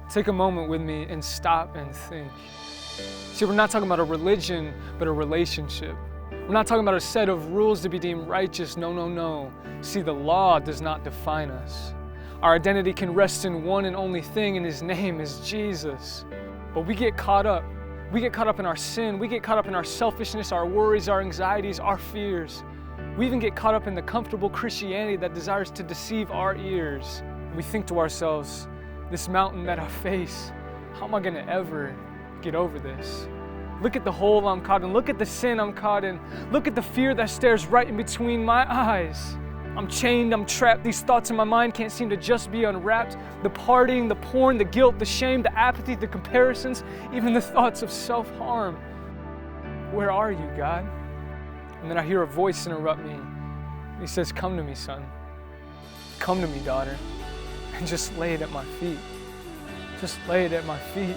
Take a moment with me and stop and think. See, we're not talking about a religion, but a relationship. We're not talking about a set of rules to be deemed righteous. No, no, no. See, the law does not define us. Our identity can rest in one and only thing, and His name is Jesus. But we get caught up. We get caught up in our sin. We get caught up in our selfishness, our worries, our anxieties, our fears. We even get caught up in the comfortable Christianity that desires to deceive our ears. We think to ourselves, this mountain that I face, how am I going to ever get over this? Look at the hole I'm caught in. Look at the sin I'm caught in. Look at the fear that stares right in between my eyes. I'm chained, I'm trapped. These thoughts in my mind can't seem to just be unwrapped. The partying, the porn, the guilt, the shame, the apathy, the comparisons, even the thoughts of self-harm. Where are you, God? And then I hear a voice interrupt me. He says, come to me, son. Come to me, daughter. And just lay it at my feet. Just lay it at my feet.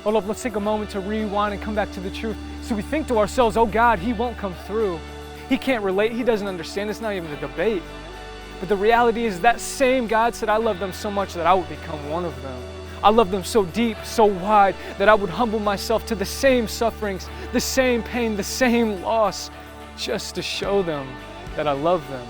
Hold up, let's take a moment to rewind and come back to the truth. So we think to ourselves, oh God, He won't come through. He can't relate, He doesn't understand, it's not even a debate. But the reality is that same God said, I love them so much that I would become one of them. I love them so deep, so wide, that I would humble myself to the same sufferings, the same pain, the same loss, just to show them that I love them.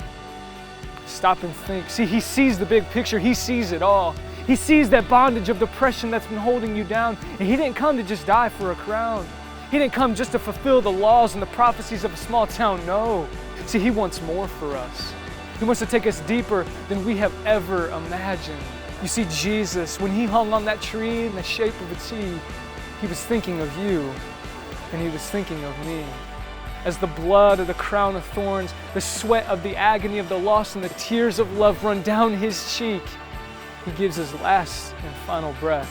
Stop and think. See, He sees the big picture. He sees it all. He sees that bondage of depression that's been holding you down. And He didn't come to just die for a crown. He didn't come just to fulfill the laws and the prophecies of a small town. No. See, He wants more for us. He wants to take us deeper than we have ever imagined. You see, Jesus, when He hung on that tree in the shape of a T, He was thinking of you, and He was thinking of me. As the blood of the crown of thorns, the sweat of the agony of the loss, and the tears of love run down His cheek, He gives His last and final breath.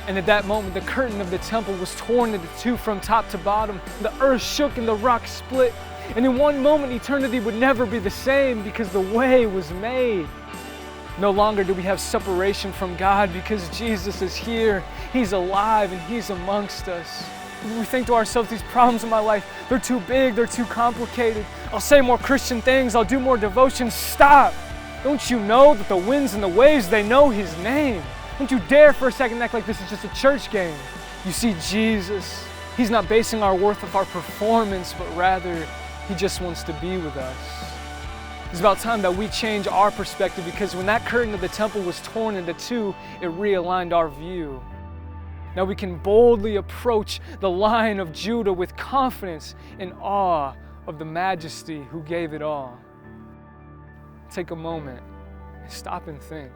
And at that moment, the curtain of the temple was torn into two from top to bottom. The earth shook and the rock split. And in one moment, eternity would never be the same because the way was made. No longer do we have separation from God because Jesus is here. He's alive and He's amongst us. We think to ourselves, these problems in my life, they're too big, they're too complicated. I'll say more Christian things, I'll do more devotion. Stop! Don't you know that the winds and the waves, they know His name? Don't you dare for a second act like this is just a church game. You see, Jesus, He's not basing our worth off our performance, but rather He just wants to be with us. It's about time that we change our perspective, because when that curtain of the temple was torn into two, it realigned our view. Now we can boldly approach the Lion of Judah with confidence and awe of the Majesty who gave it all. Take a moment and stop and think.